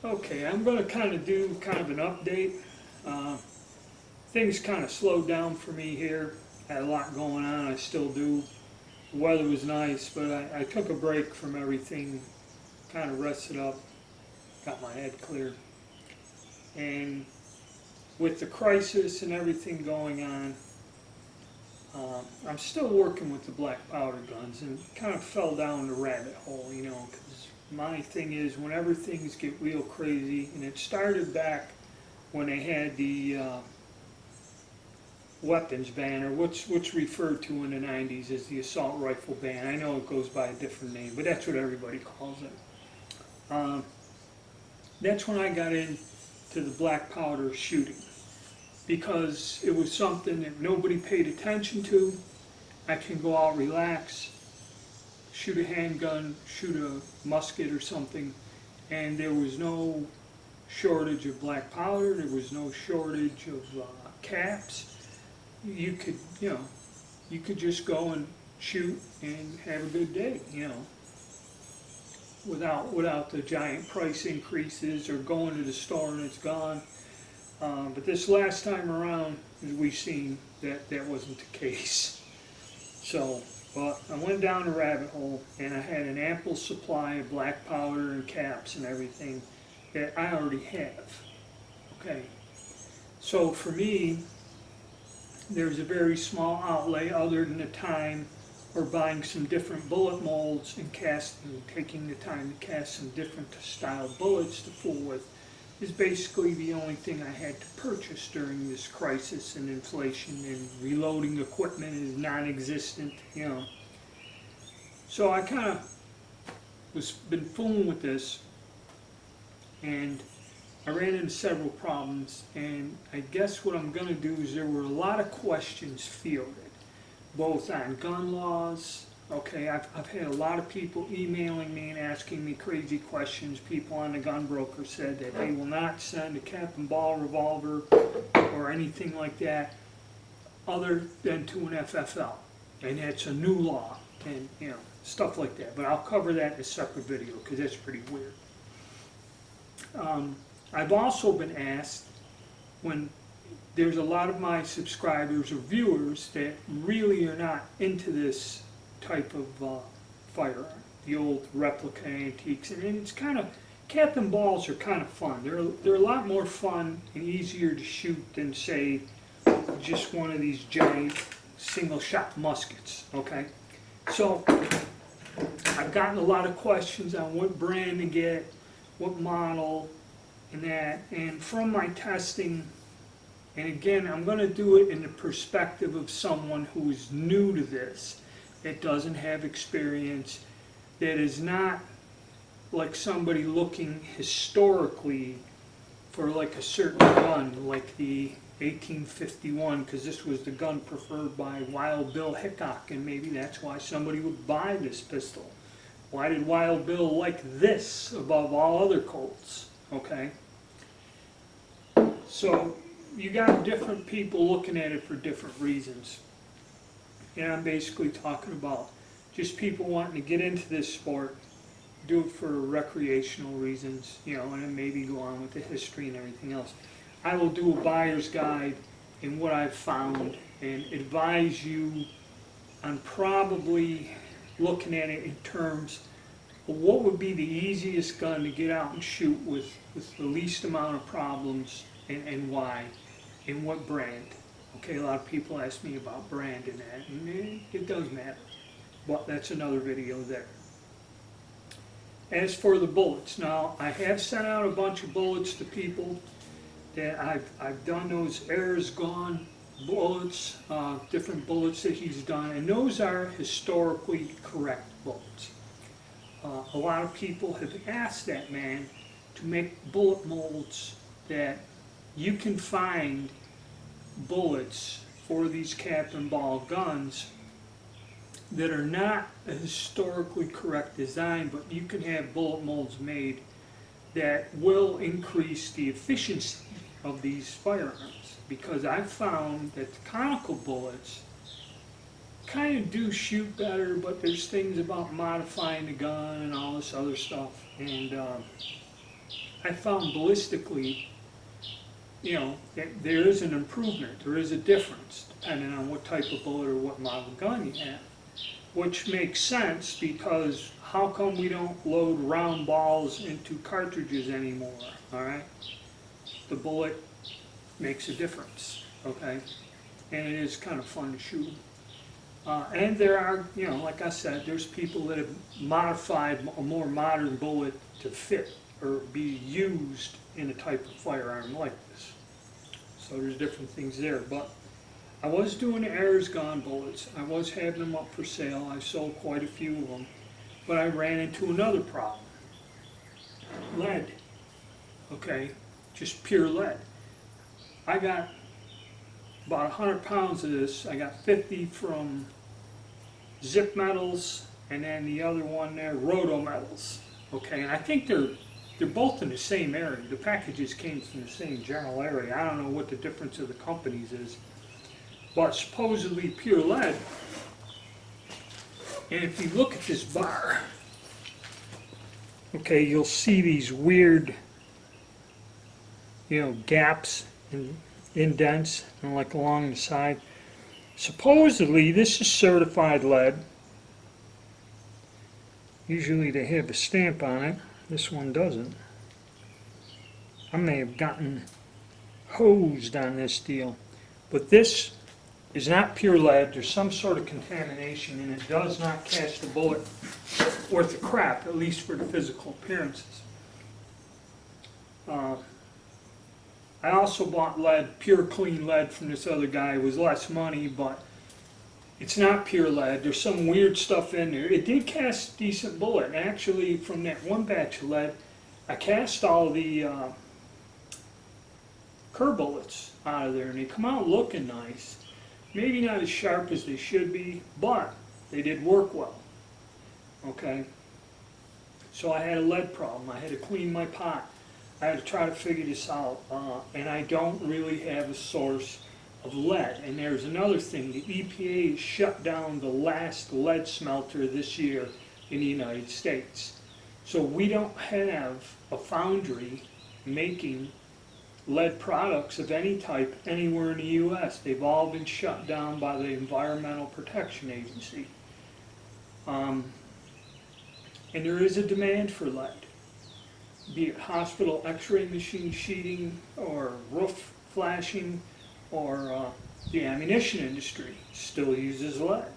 Okay, I'm going to kind of do kind of an update. Uh, Things kind of slowed down for me here. Had a lot going on, I still do. The weather was nice, but I took a break from everything, kind of rested up, got my head clear. And with the crisis and everything going on, I'm still working with the black powder guns and kind of fell down the rabbit hole, because my thing is whenever things get real crazy, and it started back when they had the weapons ban, or what's referred to in the 90s as the assault rifle ban. I know it goes by a different name, but that's what everybody calls it. Um, that's when I got into the black powder shooting because it was something that nobody paid attention to. I can go out, relax, shoot a handgun, shoot a musket or something, and there was no shortage of black powder, there was no shortage of caps. You could, you could just go and shoot and have a good day, without the giant price increases or going to the store and it's gone. But this last time around, as we've seen, that wasn't the case. So, but I went down a rabbit hole and I had an ample supply of black powder and caps and everything that I already have. Okay. So for me, there's a very small outlay other than the time or buying some different bullet molds and casting, taking the time to cast some different style bullets to fool with is basically the only thing I had to purchase during this crisis and inflation, and reloading equipment is non-existent, So I kind of been fooling with this, and I ran into several problems, and I guess what I'm going to do is there were a lot of questions fielded, both on gun laws. Okay, I've had a lot of people emailing me and asking me crazy questions. People on the gun broker said that they will not send a cap and ball revolver or anything like that other than to an FFL, and that's a new law, and stuff like that. But I'll cover that in a separate video because that's pretty weird. I've also been asked, when there's a lot of my subscribers or viewers that really are not into this type of firearm, the old replica antiques, and it's kind of, cap and balls are kind of fun. They're a lot more fun and easier to shoot than, say, just one of these giant single shot muskets, okay? So I've gotten a lot of questions on what brand to get, what model, and that, and from my testing, and again, I'm going to do it in the perspective of someone who is new to this, that doesn't have experience, that is not like somebody looking historically for like a certain gun, like the 1851, because this was the gun preferred by Wild Bill Hickok, and maybe that's why somebody would buy this pistol. Why did Wild Bill like this above all other Colts? Okay? So you got different people looking at it for different reasons. And I'm basically talking about just people wanting to get into this sport, do it for recreational reasons, and then maybe go on with the history and everything else. I will do a buyer's guide in what I've found and advise you on probably looking at it in terms of what would be the easiest gun to get out and shoot with the least amount of problems, and why, and what brand. Okay, a lot of people ask me about brand and that, and it does matter, but that's another video there. As for the bullets, now I have sent out a bunch of bullets to people that I've done those Ayers Gone bullets, different bullets that he's done, and those are historically correct bullets. A lot of people have asked that man to make bullet molds that you can find bullets for these cap and ball guns that are not a historically correct design, but you can have bullet molds made that will increase the efficiency of these firearms, because I've found that the conical bullets kind of do shoot better, but there's things about modifying the gun and all this other stuff, and I found ballistically, you know, there is an improvement, there is a difference, depending on what type of bullet or what model gun you have. Which makes sense, because how come we don't load round balls into cartridges anymore, all right? The bullet makes a difference, okay? And it is kind of fun to shoot. And there are, you know, like I said, there's people that have modified a more modern bullet to fit or be used in a type of firearm like this. So there's different things there. But I was doing Ayers gun bullets. I was having them up for sale. I sold quite a few of them. But I ran into another problem. Lead. Okay, just pure lead. I got about 100 pounds of this. I got 50 from Zip Metals, and then the other one there, Roto Metals. Okay, and I think they're both in the same area. The packages came from the same general area. I don't know what the difference of the companies is, but supposedly pure lead. And if you look at this bar, okay, you'll see these weird, you know, gaps and indents and like along the side. Supposedly this is certified lead. Usually they have a stamp on it. This one doesn't. I may have gotten hosed on this deal. But this is not pure lead. There's some sort of contamination, and it does not catch the bullet worth of crap, at least for the physical appearances. I also bought lead, pure clean lead from this other guy. It was less money, but it's not pure lead. There's some weird stuff in there. It did cast a decent bullet. And actually, from that one batch of lead, I cast all the Kerr bullets out of there, and they come out looking nice. Maybe not as sharp as they should be, but they did work well. Okay? So I had a lead problem. I had to clean my pot. I had to try to figure this out, and I don't really have a source of lead. And there's another thing, the EPA shut down the last lead smelter this year in the United States. So we don't have a foundry making lead products of any type anywhere in the U.S. They've all been shut down by the Environmental Protection Agency. And there is a demand for lead. Be it hospital x-ray machine sheeting or roof flashing, or the ammunition industry still uses lead.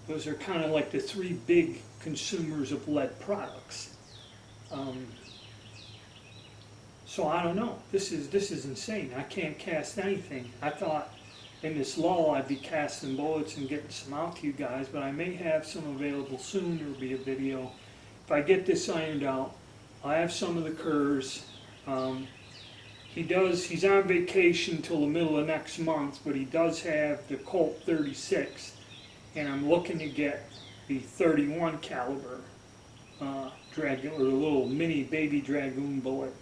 Those are kind of like the three big consumers of lead products. So I don't know. This is insane. I can't cast anything. I thought in this lull I'd be casting bullets and getting some out to you guys, but I may have some available soon. There will be a video. If I get this ironed out, I have some of the Kerrs. He's on vacation till the middle of next month, but he does have the Colt 36, and I'm looking to get the 31 caliber Dragoon, or the little mini baby Dragoon bullet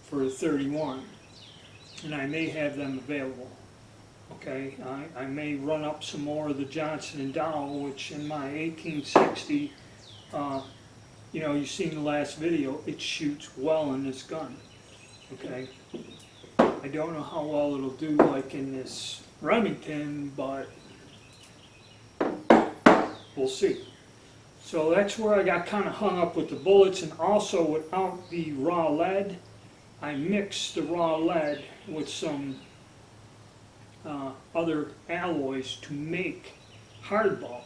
for the 31, and I may have them available. Okay, I may run up some more of the Johnson & Dowell, which in my 1860, you know, you've seen the last video, it shoots well in this gun. Okay, I don't know how well it'll do like in this Remington, but we'll see. So that's where I got kind of hung up with the bullets, and also without the raw lead, I mixed the raw lead with some other alloys to make hardball,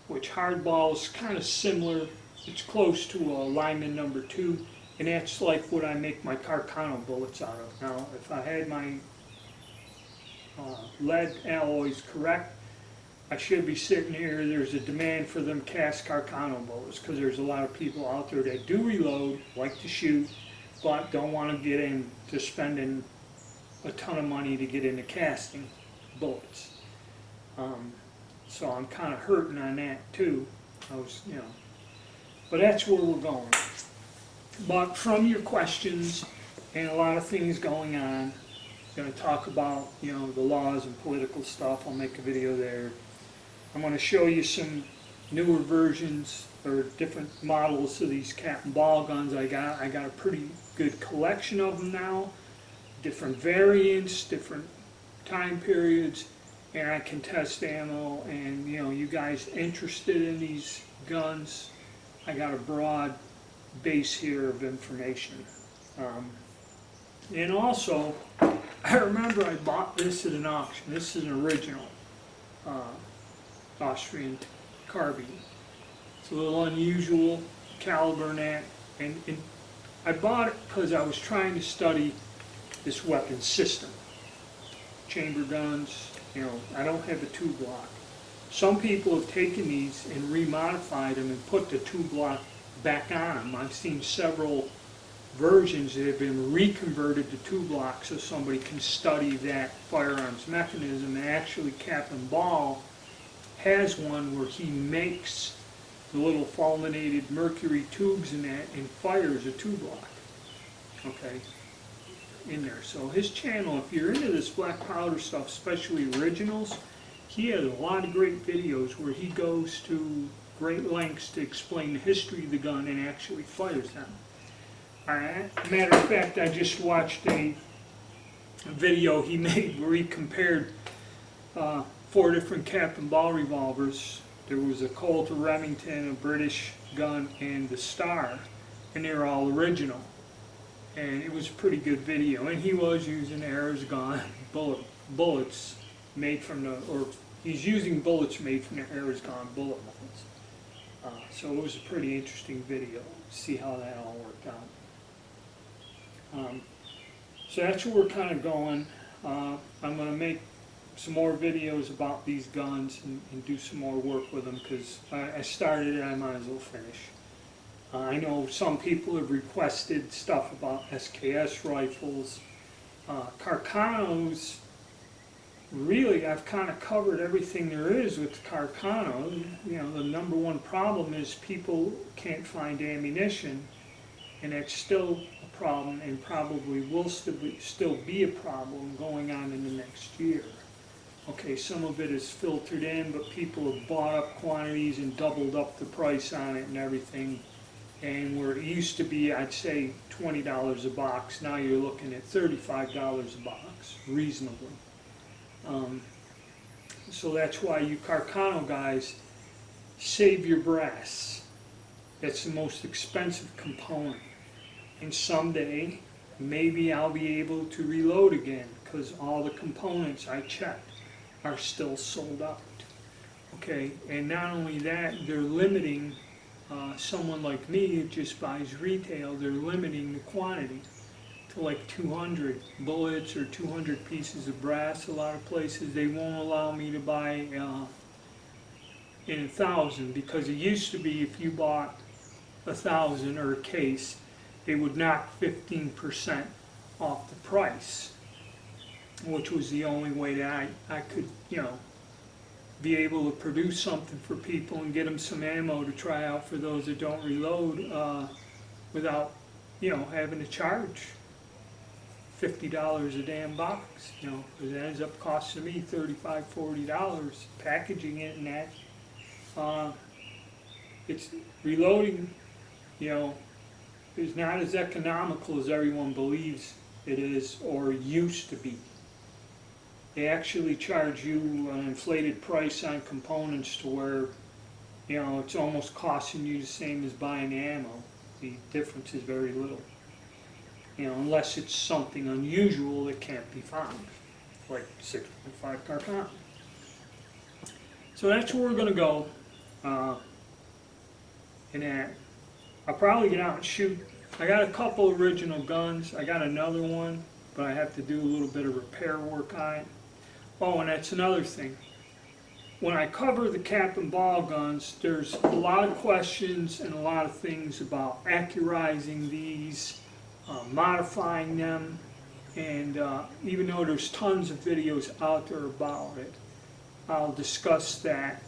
which hardball is kind of similar. It's close to a Lyman number 2, and that's like what I make my Carcano bullets out of. Now, if I had my lead alloys correct, I should be sitting here. There's a demand for them cast Carcano bullets, because there's a lot of people out there that do reload, like to shoot, but don't want to get into spending a ton of money to get into casting bullets. So I'm kind of hurting on that too. But that's where we're going. But from your questions and a lot of things going on, I'm going to talk about, you know, the laws and political stuff. I'll make a video there. I'm going to show you some newer versions or different models of these cap and ball guns I got. I got a pretty good collection of them now, different variants, different time periods, and I can test ammo. And you know, you guys interested in these guns, I got a broad base here of information. And also, I remember I bought this at an auction. This is an original Austrian carbine. It's a little unusual caliber and that, and I bought it because I was trying to study this weapon system. Chamber guns, you know, I don't have a 2-block. Some people have taken these and remodified them and put the 2-block back on them. I've seen several versions that have been reconverted to 2-block so somebody can study that firearms mechanism. And actually Captain Ball has one where he makes the little fulminated mercury tubes in that and fires a 2-block, okay, in there. So his channel, if you're into this black powder stuff, especially originals, he has a lot of great videos where he goes to great lengths to explain the history of the gun and actually fires them. Alright, matter of fact, I just watched a video he made where he compared 4 different Captain Ball revolvers. There was a Colt, a Remington, a British gun, and the Star, and they were all original. And it was a pretty good video. And he was using Arizgon bullets made from the, or he's using bullets made from the Arizgon bullet molds. So it was a pretty interesting video to see how that all worked out. So that's where we're kind of going. I'm going to make some more videos about these guns and do some more work with them, because I started it, I might as well finish. I know some people have requested stuff about SKS rifles. Carcanos, really I've kind of covered everything there is with Carcano. You know, the number one problem is people can't find ammunition, and that's still a problem and probably will still be a problem going on in the next year. Okay, some of it is filtered in, but people have bought up quantities and doubled up the price on it and everything. And where it used to be, I'd say $20 a box, now you're looking at $35 a box, reasonably. So that's why you Carcano guys, save your brass. That's the most expensive component. And someday, maybe I'll be able to reload again, because all the components I checked are still sold out. Okay, and not only that, they're limiting, someone like me who just buys retail, they're limiting the quantity to like 200 bullets or 200 pieces of brass. A lot of places they won't allow me to buy in 1,000, because it used to be if you bought 1,000 or a case, they would knock 15% off the price, which was the only way that I could, you know, be able to produce something for people and get them some ammo to try out for those that don't reload without, you know, having to charge $50 a damn box, you know, because it ends up costing me $35, $40 packaging it and that. It's reloading, you know, is not as economical as everyone believes it is or used to be. They actually charge you an inflated price on components to where, you know, it's almost costing you the same as buying ammo. The difference is very little. You know, unless it's something unusual that can't be found, like 6.5 Carcano. So that's where we're going to go in that. I'll probably get out and shoot. I got a couple original guns. I got another one, but I have to do a little bit of repair work on it. Oh, and that's another thing. When I cover the cap and ball guns, there's a lot of questions and a lot of things about accurizing these, modifying them, and even though there's tons of videos out there about it, I'll discuss that,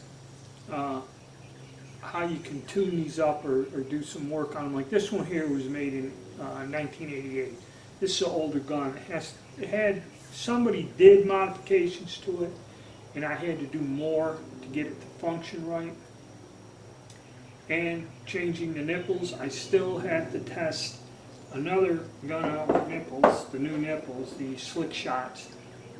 how you can tune these up or do some work on them. Like this one here was made in 1988. This is an older gun. It had somebody did modifications to it, and I had to do more to get it to function right. and changing the nipples. I still have to test another gun out nipples, the new nipples, the Slick Shots.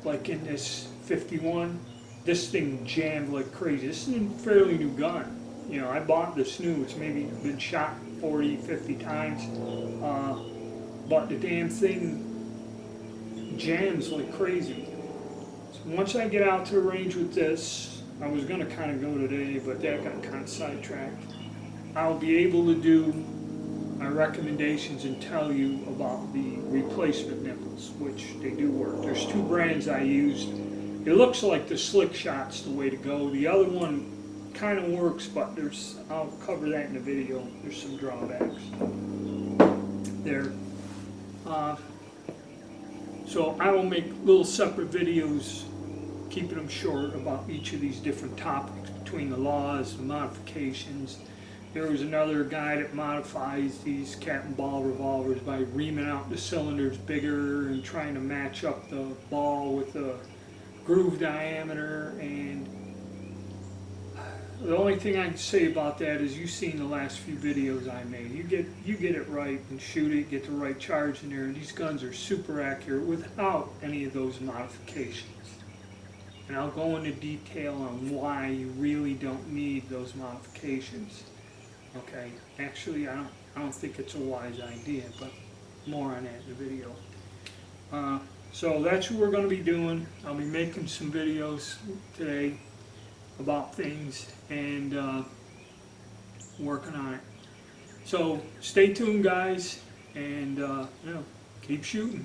Like in this 51, this thing jammed like crazy. This is a fairly new gun. You know, I bought this new, it's maybe been shot 40, 50 times, but the damn thing jams like crazy. So once I get out to the range with this, I was gonna kind of go today, but that got kind of sidetracked. I'll be able to do my recommendations and tell you about the replacement nipples, which they do work. There's two brands I used. It looks like the Slick Shot's the way to go. The other one kind of works, but I'll cover that in the video. There's some drawbacks there. So I will make little separate videos, keeping them short, about each of these different topics, between the laws, the modifications. There was another guy that modifies these cat and ball revolvers by reaming out the cylinders bigger and trying to match up the ball with the groove diameter. And the only thing I can say about that is you've seen the last few videos I made. You get it right and shoot it, get the right charge in there, and these guns are super accurate without any of those modifications. And I'll go into detail on why you really don't need those modifications. Okay, actually I don't think it's a wise idea, but more on that in the video. So that's what we're going to be doing. I'll be making some videos today about things and working on it. So stay tuned, guys, and keep shooting.